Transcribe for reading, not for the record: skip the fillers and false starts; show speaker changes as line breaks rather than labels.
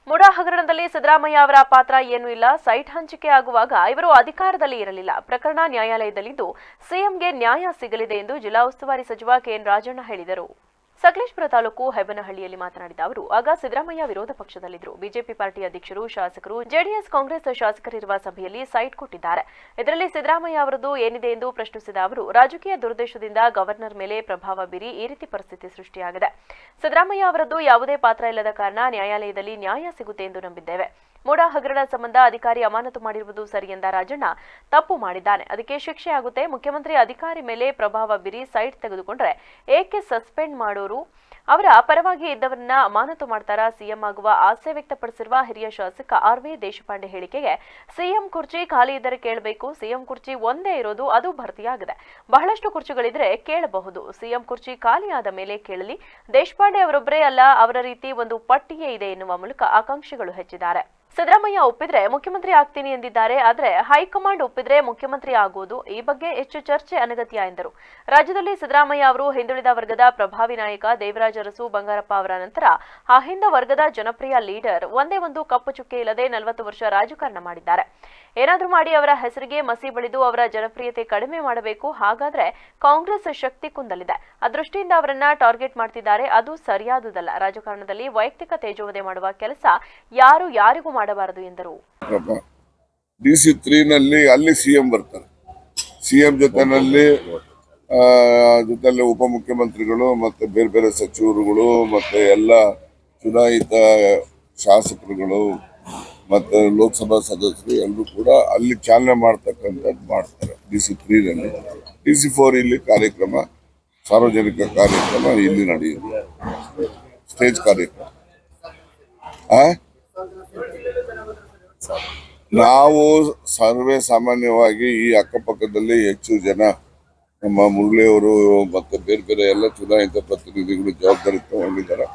ಮುಡಾ ಹಗರಣದಲ್ಲಿ ಸಿದ್ದರಾಮಯ್ಯ ಅವರ ಪಾತ್ರ ಏನೂ ಇಲ್ಲ. ಸೈಟ್ ಹಂಚಿಕೆ ಆಗುವಾಗ ಇವರು ಅಧಿಕಾರದಲ್ಲಿ ಇರಲಿಲ್ಲ. ಪ್ರಕರಣ ನ್ಯಾಯಾಲಯದಲ್ಲಿದ್ದು ಸಿಎಂಗೆ ನ್ಯಾಯ ಸಿಗಲಿದೆ ಎಂದು ಜಿಲ್ಲಾ ಉಸ್ತುವಾರಿ ಸಚಿವ ಕೆಎನ್ ರಾಜಣ್ಣ ಹೇಳಿದರು. ಸಕಲೇಶಪುರ ತಾಲೂಕು ಹೆಬ್ಬನಹಳ್ಳಿಯಲ್ಲಿ ಮಾತನಾಡಿದ ಅವರು, ಆಗ ಸಿದ್ದರಾಮಯ್ಯ ವಿರೋಧ ಪಕ್ಷದಲ್ಲಿದ್ದರು. ಬಿಜೆಪಿ ಪಾರ್ಟಿ ಅಧ್ಯಕ್ಷರು, ಶಾಸಕರು, ಜೆಡಿಎಸ್, ಕಾಂಗ್ರೆಸ್ ಶಾಸಕರಿರುವ ಸಭೆಯಲ್ಲಿ ಸೈಟ್ ಕೊಟ್ಟಿದ್ದಾರೆ. ಇದರಲ್ಲಿ ಸಿದ್ದರಾಮಯ್ಯ ಅವರದ್ದು ಏನಿದೆ ಎಂದು ಪ್ರಶ್ನಿಸಿದ ಅವರು, ರಾಜಕೀಯ ದುರುದ್ದೇಶದಿಂದ ಗವರ್ನರ್ ಮೇಲೆ ಪ್ರಭಾವ ಬೀರಿ ಈ ರೀತಿ ಪರಿಸ್ಥಿತಿ ಸೃಷ್ಟಿಯಾಗಿದೆ. ಸಿದ್ದರಾಮಯ್ಯ ಅವರದ್ದು ಯಾವುದೇ ಪಾತ್ರ ಇಲ್ಲದ ಕಾರಣ ನ್ಯಾಯಾಲಯದಲ್ಲಿ ನ್ಯಾಯ ಸಿಗುತ್ತೆ ಎಂದು ನಂಬಿದ್ದೇವೆ. ಮುಡಾ ಹಗರಣ ಸಂಬಂಧ ಅಧಿಕಾರಿ ಅಮಾನತು ಮಾಡಿರುವುದು ಸರಿ ಎಂದ ರಾಜಣ್ಣ, ತಪ್ಪು ಮಾಡಿದ್ದಾನೆ, ಅದಕ್ಕೆ ಶಿಕ್ಷೆ ಆಗುತ್ತೆ. ಮುಖ್ಯಮಂತ್ರಿ ಅಧಿಕಾರಿ ಮೇಲೆ ಪ್ರಭಾವ ಬೀರಿ ಸೈಟ್ ತೆಗೆದುಕೊಂಡ್ರೆ ಏಕೆ ಸಸ್ಪೆಂಡ್ ಮಾಡೋರು? ಅವರ ಪರವಾಗಿ ಇದ್ದವರನ್ನ ಅಮಾನತು ಮಾಡ್ತಾರಾ? ಸಿಎಂ ಆಗುವ ಆಸೆ ವ್ಯಕ್ತಪಡಿಸಿರುವ ಹಿರಿಯ ಶಾಸಕ ಆರ್.ವಿ. ದೇಶಪಾಂಡೆ ಹೇಳಿಕೆಗೆ, ಸಿಎಂ ಕುರ್ಚಿ ಖಾಲಿ ಇದ್ದರೆ ಕೇಳಬೇಕು. ಸಿಎಂ ಕುರ್ಚಿ ಒಂದೇ ಇರೋದು, ಅದು ಭರ್ತಿಯಾಗಿದೆ. ಬಹಳಷ್ಟು ಕುರ್ಚಿಗಳಿದ್ರೆ ಕೇಳಬಹುದು. ಸಿಎಂ ಕುರ್ಚಿ ಖಾಲಿಯಾದ ಮೇಲೆ ಕೇಳಲಿ. ದೇಶಪಾಂಡೆ ಅವರೊಬ್ಬರೇ ಅಲ್ಲ, ಅವರ ರೀತಿ ಒಂದು ಪಟ್ಟಿಯೇ ಇದೆ ಎನ್ನುವ ಮೂಲಕ ಆಕಾಂಕ್ಷಿಗಳು ಹೆಚ್ಚಿದ್ದಾರೆ. ಸಿದ್ದರಾಮಯ್ಯ ಒಪ್ಪಿದ್ರೆ ಮುಖ್ಯಮಂತ್ರಿ ಆಗ್ತೀನಿ ಎಂದಿದ್ದಾರೆ. ಆದರೆ ಹೈಕಮಾಂಡ್ ಒಪ್ಪಿದ್ರೆ ಮುಖ್ಯಮಂತ್ರಿ ಆಗುವುದು. ಈ ಬಗ್ಗೆ ಹೆಚ್ಚು ಚರ್ಚೆ ಅನಗತ್ಯ ಎಂದರು. ರಾಜ್ಯದಲ್ಲಿ ಸಿದ್ದರಾಮಯ್ಯ ಅವರು ಹಿಂದುಳಿದ ವರ್ಗದ ಪ್ರಭಾವಿ ನಾಯಕ. ದೇವರಾಜ ಅರಸು, ಬಂಗಾರಪ್ಪ ಅವರ ನಂತರ ಆ ಹಿಂದ ವರ್ಗದ ಜನಪ್ರಿಯ ಲೀಡರ್. ಒಂದೇ ಒಂದು ಕಪ್ಪು ಚುಕ್ಕೆ ಇಲ್ಲದೆ 40 ವರ್ಷ ರಾಜಕಾರಣ ಮಾಡಿದ್ದಾರೆ. ಏನಾದರೂ ಮಾಡಿ ಅವರ ಹೆಸರಿಗೆ ಮಸಿ ಬಳಿದು ಅವರ ಜನಪ್ರಿಯತೆ ಕಡಿಮೆ ಮಾಡಬೇಕು. ಹಾಗಾದ್ರೆ ಕಾಂಗ್ರೆಸ್ ಶಕ್ತಿ ಕುಂದಲಿದೆ. ಆ ದೃಷ್ಟಿಯಿಂದ ಅವರನ್ನ ಟಾರ್ಗೆಟ್ ಮಾಡ್ತಿದ್ದಾರೆ. ಅದು ಸರಿಯಾದುದಲ್ಲ. ರಾಜಕಾರಣದಲ್ಲಿ ವೈಯಕ್ತಿಕ ತೇಜೋವಧೆ ಮಾಡುವ ಕೆಲಸ ಯಾರಿಗೂ ಮಾಡಬಾರದು ಎಂದರು.
DC3 ನಲ್ಲಿ ಅಲ್ಲಿ ಸಿಎಂ ಬರ್ತಾರೆ. ಸಿಎಂ ಜೊತೆಯಲ್ಲಿ ಉಪಮುಖ್ಯಮಂತ್ರಿಗಳು ಮತ್ತೆ ಬೇರೆ ಬೇರೆ ಸಚಿವರುಗಳು ಮತ್ತೆ ಎಲ್ಲ ಚುನಾಯಿತ ಶಾಸಕರುಗಳು ಮತ್ತೆ ಲೋಕಸಭಾ ಸದಸ್ಯರು ಎಲ್ಲರೂ ಕೂಡ ಅಲ್ಲಿ ಚಾಲನೆ ಮಾಡ್ತಕ್ಕಂಥದ್ದು ಮಾಡ್ತಾರೆ. DC3 ನಲ್ಲಿ. DC4 ಇಲ್ಲಿ ಕಾರ್ಯಕ್ರಮ, ಸಾರ್ವಜನಿಕ ಕಾರ್ಯಕ್ರಮ ಇಲ್ಲಿ ನಡೆಯುತ್ತೆ, ಸ್ಟೇಜ್ ಕಾರ್ಯಕ್ರಮ. ನಾವು ಸರ್ವೇ ಸಾಮಾನ್ಯವಾಗಿ ಈ ಅಕ್ಕಪಕ್ಕದಲ್ಲಿ ಹೆಚ್ಚು ಜನ ನಮ್ಮ ಮುರಳಿಯವರು ಮತ್ತೆ ಬೇರೆ ಬೇರೆ ಎಲ್ಲ ಚುನಾಯಿತ ಪ್ರತಿನಿಧಿಗಳು ಜವಾಬ್ದಾರಿ ತಗೊಂಡಿದ್ದಾರೆ.